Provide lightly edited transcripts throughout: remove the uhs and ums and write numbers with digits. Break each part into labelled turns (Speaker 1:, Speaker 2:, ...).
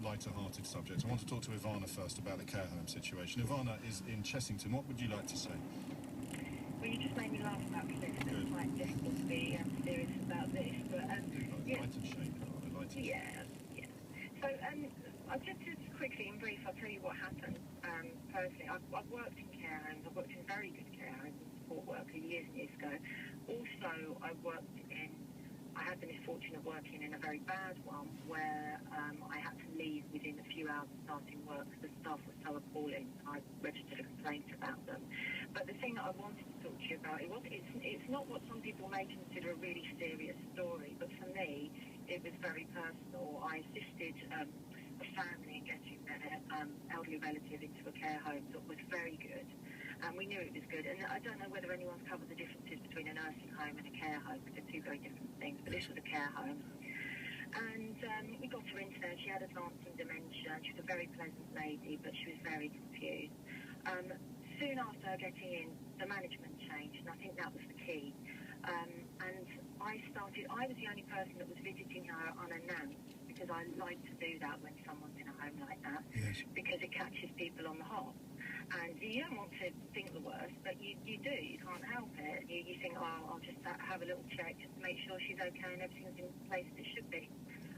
Speaker 1: lighter-hearted subject. I want to talk to Ivana first about the care home situation. Ivana is in Chessington. What would you like to say?
Speaker 2: Well, you just made me laugh about this. It's quite difficult to be serious about this, but
Speaker 1: yeah. Light and shade, light and shade.
Speaker 2: Yeah. So, just quickly in brief, I'll tell you what happened. Personally, I've worked in care homes. I've worked in very good care homes as a support worker years and years ago. Also, I had the misfortune of working in a very bad one where I had to leave within a few hours of starting work because the staff was so appalling. I registered a complaint about them. But the thing that I wanted to talk to you about, it's not what some people may consider a really serious story, but for me, it was very personal. I assisted a family in getting their elderly relative into a care home that was very good. And we knew it was good. And I don't know whether anyone's covered the differences between a nursing home and a care home, because they're two very different things. But this was a care home. And we got her into there. She had advancing dementia. She was a very pleasant lady, but she was very confused. Soon after her getting in, the management changed, and I think that was the key. And I was the only person that was visiting her unannounced, because I like to do that when someone's in a home like that, because it catches people on the hop. And you don't want to think the worst, but you do. You can't help it. You think, oh, I'll just have a little check just to make sure she's okay and everything's in place as it should be.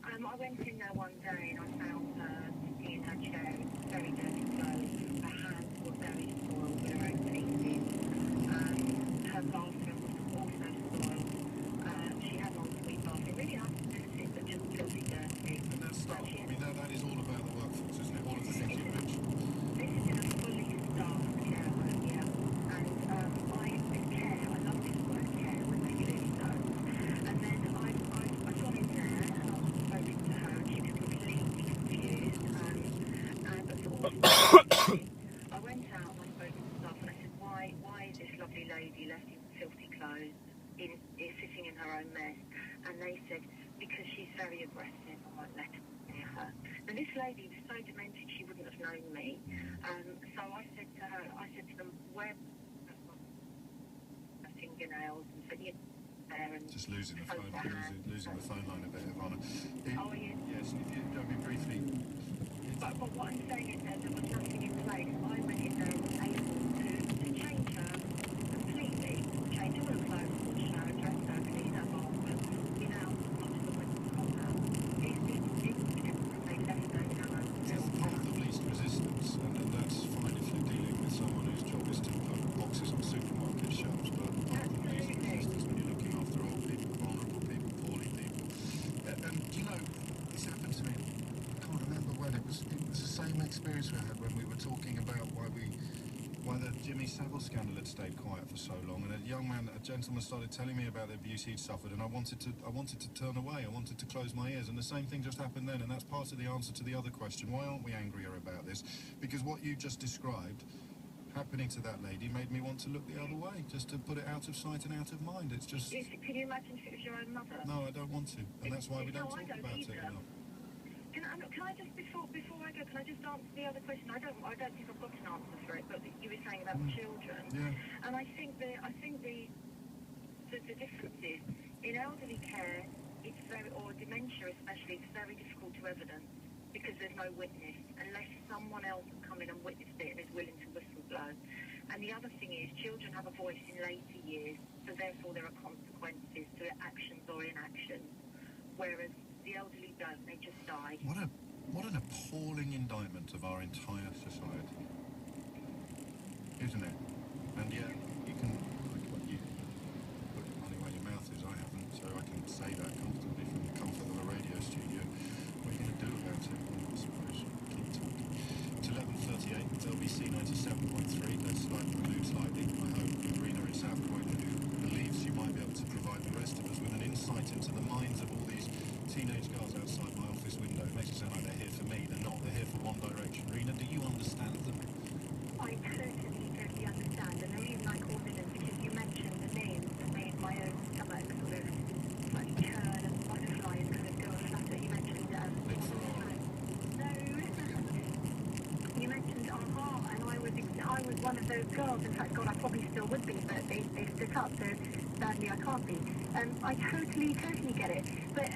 Speaker 2: I went in there one day and I found her sitting in her chair in very dirty clothes. Her hands were very soiled with her own pieces. Her bathroom was also soiled. She had an ensuite bathroom. Really unfit, but just filthy dirty.
Speaker 1: And that's stuff. That is all about the workforce, isn't it? All of the things you mentioned.
Speaker 2: This is in a fully staffed care home, yeah. And I love this word care when they really don't. And then I've gone in there and I've spoken to her and she was completely confused. I went out and I spoke to the staff and I said, why is this lovely lady left in filthy clothes, sitting in her own mess? And they said, because she's very aggressive, I won't let her near her. Now this lady was so demented she wouldn't have known me. So I said to them, where her fingernails, and said,
Speaker 1: just losing the phone line a bit, Ivana.
Speaker 2: Oh, yeah.
Speaker 1: Yes, if you don't be briefly.
Speaker 2: But what I'm saying is that there was nothing in place. I went in there and was able to change her completely, change all her clothes, wash her, dress her, clean her bathroom, without much of a whistle from her. They left her in her own
Speaker 1: It's the path of least resistance, and that's fine if you're dealing with someone whose job is to put boxes on supermarket shelves, but the path of least resistance when you're looking after old people, vulnerable people, poorly people. And you know, this happened to me, I can't remember when, it was the same experience we had when we were talking about why the Jimmy Savile scandal had stayed quiet for so long, and a gentleman started telling me about the abuse he'd suffered, and I wanted to turn away, I wanted to close my ears, and the same thing just happened then, and that's part of the answer to the other question. Why aren't we angrier about this? Because what you just described happening to that lady made me want to look the other way, just to put it out of sight and out of mind. It's just...
Speaker 2: Can you imagine if it was your own mother?
Speaker 1: No, I don't want to, and that's why we don't talk about it enough.
Speaker 2: Can I just, before I go, can I just answer the other question? I don't think I've got an answer for it, but you were saying about the children.
Speaker 1: Yeah.
Speaker 2: And I think the difference is, in elderly care, or dementia especially, it's very difficult to evidence because there's no witness, unless someone else has come in and witnessed it and is willing to whistleblow. And the other thing is, children have a voice in later years, so therefore there are consequences to their actions or inactions, whereas the elderly don't, they just die.
Speaker 1: What an appalling indictment of our entire society, isn't it? And yet, you can put your money where your mouth is. I haven't, so I can say that comfortably from the comfort of a radio studio. What are you going to do about it? Well, I suppose keep talking. It's 11:38, LBC 97.3. Let's move slightly. I hope Rena in South Croydon, who believes she might be able to provide the rest of us with an insight into the minds of all these teenage girls outside my office window. It makes it sound like they're here for me. They're not. They're here for One Direction. Rena, do you understand them?
Speaker 2: I totally understand. And the reason I called it is because you mentioned the names that made my own stomach sort of like churn and butterfly and kind of go flutter. You mentioned no. You mentioned Aha, and I was one of those girls. In fact, God, I probably still would be, but they split up, so sadly I can't be. I totally get it. But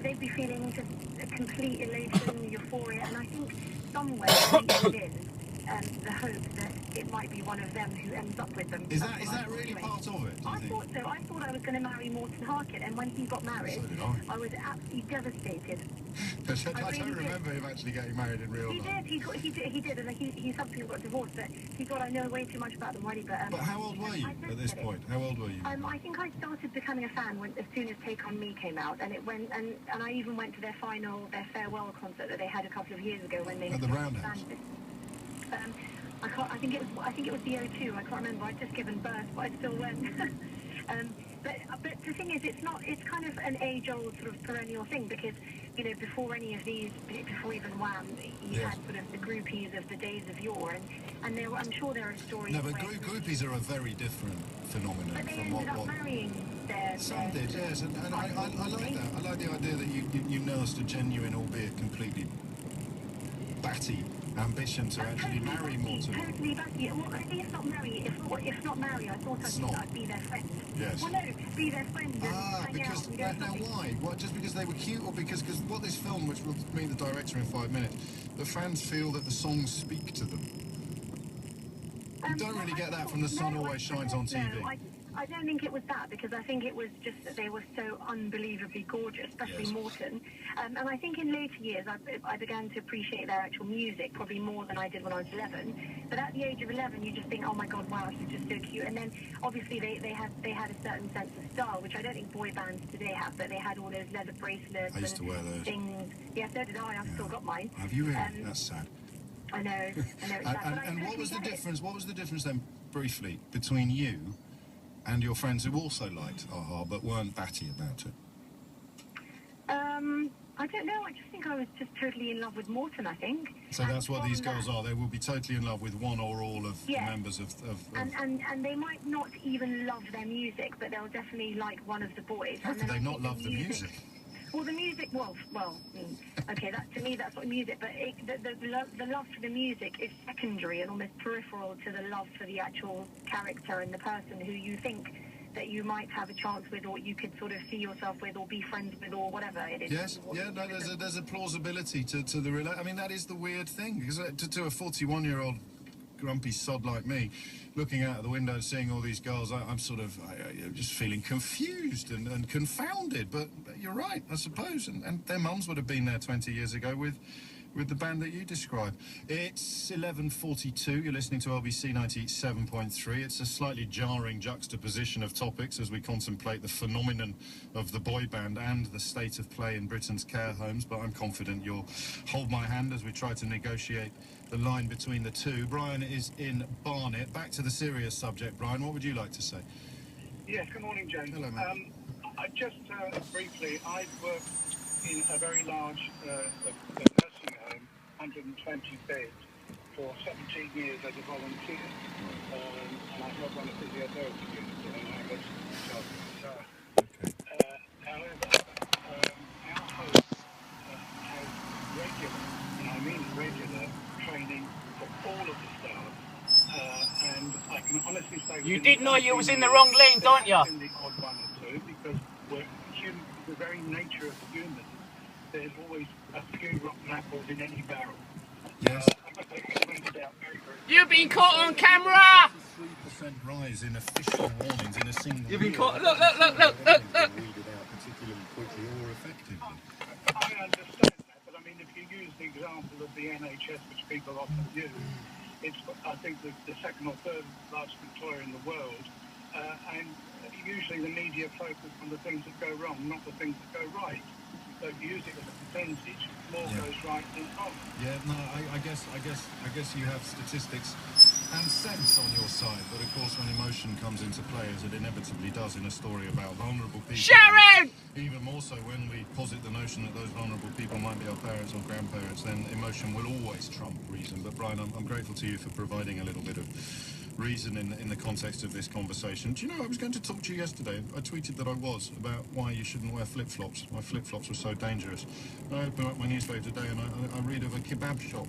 Speaker 2: they'd be feeling just a complete elation, euphoria, and I think somewhere deep within, the hope that it might be one of them who ends up with them.
Speaker 1: Is that really part of it, do you
Speaker 2: I
Speaker 1: think?
Speaker 2: thought so. I thought I was going to marry Morton Harket, and when he got married,
Speaker 1: So did
Speaker 2: I was absolutely devastated.
Speaker 1: I don't remember him actually getting married in real life.
Speaker 2: He did, and he subsequently got divorced. But he thought I know way too much about them already.
Speaker 1: But how old were you at this point? How old were you?
Speaker 2: I think I started becoming a fan as soon as Take On Me came out, and it went, and I even went to their farewell concert that they had a couple of years ago when they
Speaker 1: At the Roundhouse.
Speaker 2: I think it was the O2. I can't remember. I'd just given birth, but I still went. But the thing is, it's kind of an age-old sort of perennial thing, because, you know, before any of these, before even Wham, you had sort of the groupies of the days of yore, and I'm sure there are stories.
Speaker 1: No, but groupies are a very different phenomenon
Speaker 2: but they
Speaker 1: from
Speaker 2: ended up marrying
Speaker 1: some did, yes, and I like that. I like the idea that you nursed a genuine, albeit completely batty ambition to actually marry Morton.
Speaker 2: Totally batty. Well, if not marry, I thought I'd be their friend.
Speaker 1: Yes.
Speaker 2: Well, no, be their friend.
Speaker 1: Because now why? What, just because they were cute, or because what this film, which will meet the director in 5 minutes, the fans feel that the songs speak to them. You don't really get that from The Sun Always Shines on TV.
Speaker 2: I don't think it was that, because I think it was just that they were so unbelievably gorgeous, especially Morton. And I think in later years I began to appreciate their actual music probably more than I did when I was 11. But at the age of 11, you just think, oh my God, wow, he's just so cute. And then obviously they had a certain sense of style, which I don't think boy bands today have. But they had all those leather bracelets.
Speaker 1: I used to wear those.
Speaker 2: Things. Yeah, so did I. I've still got mine.
Speaker 1: Have you really? That's sad.
Speaker 2: I know. It's sad.
Speaker 1: And what was the difference? What was the difference then, briefly, between you and your friends who also liked a-ha but weren't batty about it?
Speaker 2: I don't know. I just think I was just totally in love with Morton, I think.
Speaker 1: So that's what these girls are. They will be totally in love with one or all of the members of...
Speaker 2: And they might not even love their music, but they'll definitely like one of the boys.
Speaker 1: How could they not love the music?
Speaker 2: Well, the music, okay, to me that's not music, but the love for the music is secondary and almost peripheral to the love for the actual character and the person who you think that you might have a chance with, or you could sort of see yourself with, or be friends with, or whatever it is.
Speaker 1: Yes, no, there's a plausibility to the... I mean, that is the weird thing, because to a 41-year-old grumpy sod like me, looking out of the window, seeing all these girls, I'm sort of just feeling confused and confounded. But you're right, I suppose. And their mums would have been there 20 years ago with the band that you described. It's 11:42. You're listening to LBC 97.3. It's a slightly jarring juxtaposition of topics as we contemplate the phenomenon of the boy band and the state of play in Britain's care homes. But I'm confident you'll hold my hand as we try to negotiate the line between the two. Brian is in Barnet. Back to the serious subject, Brian. What would you like to say?
Speaker 3: Yes, good morning, James.
Speaker 1: Hello, mate.
Speaker 3: I just briefly, I worked in a very large nursing home, 120 beds, for 17 years as a volunteer. And I've not run a physiotherapy unit, and I was however, our home has regular, and I mean regular, training for all of the staff. And I can honestly say...
Speaker 4: You did know you was in the wrong lane, don't you?
Speaker 3: In the odd one or two, because the very nature of human, there's always a few rotten apples in any barrel.
Speaker 1: Yes.
Speaker 4: You've been caught on camera!
Speaker 1: 3% rise in official warnings in a single
Speaker 4: You've been
Speaker 1: year.
Speaker 4: caught. Look.
Speaker 1: Weeded out particularly quickly or effectively.
Speaker 3: I understand that, but I mean, if you use the example of the NHS, which people often use, it's, I think, the second or third largest employer in the world, and usually the media focus on the things that go wrong, not the things that go right. So if you use it as a percentage, more goes right than wrong.
Speaker 1: Yeah, no, I guess you have statistics and sense on your side, but of course when emotion comes into play, as it inevitably does in a story about vulnerable people...
Speaker 4: Sharon!
Speaker 1: Even more so when we posit the notion that those vulnerable people might be our parents or grandparents, then emotion will always trump reason. But Brian, I'm grateful to you for providing a little bit of reason in the context of this conversation. Do you know, I was going to talk to you yesterday. I tweeted that I was, about why you shouldn't wear flip-flops. My flip-flops were so dangerous. I open up my newspaper today and I read of a kebab shop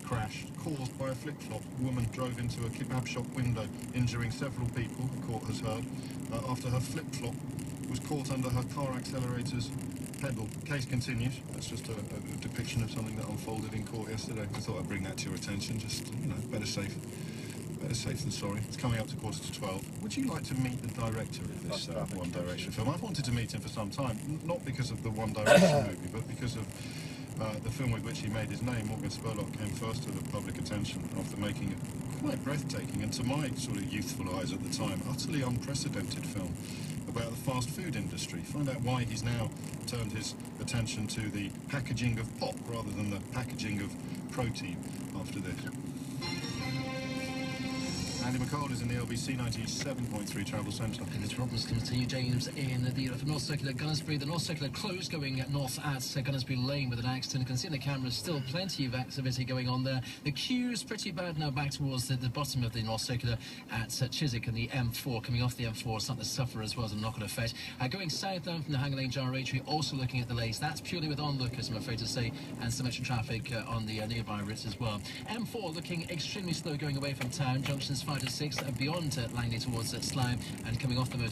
Speaker 1: crash caused by a flip-flop. A woman drove into a kebab shop window, injuring several people, the court has heard, after her flip-flop was caught under her car accelerator's Pendle, case continues. That's just a depiction of something that unfolded in court yesterday. I thought I'd bring that to your attention. Just, you know, better safe than sorry. It's coming up to 11:45. Would you like to meet the director of this One Direction film? I've wanted to meet him for some time, not because of the One Direction movie, but because of the film with which he made his name. Morgan Spurlock came first to the public attention after making a quite breathtaking, and to my sort of youthful eyes at the time, utterly unprecedented film about the fast food industry. Find out why he's now turned his attention to the packaging of pop rather than the packaging of protein after this. Andy McCall is in the LBC 97.3 Travel Centre.
Speaker 5: And the problems continue, James, in the North Circular Gunnersbury. The North Circular closed going north at Gunnersbury Lane with an accident. You can see in the cameras still plenty of activity going on there. The queue's pretty bad now back towards the bottom of the North Circular at Chiswick, and the M4 coming off the M4 is starting to suffer as well as a knock-on effect. Going south down from the Hanger Lane Gyratory, also looking at delays. That's purely with onlookers, I'm afraid to say, and some extra traffic on the nearby routes as well. M4 looking extremely slow going away from town. Junctions 5 to 6 beyond Langley towards Slough, and coming off the motor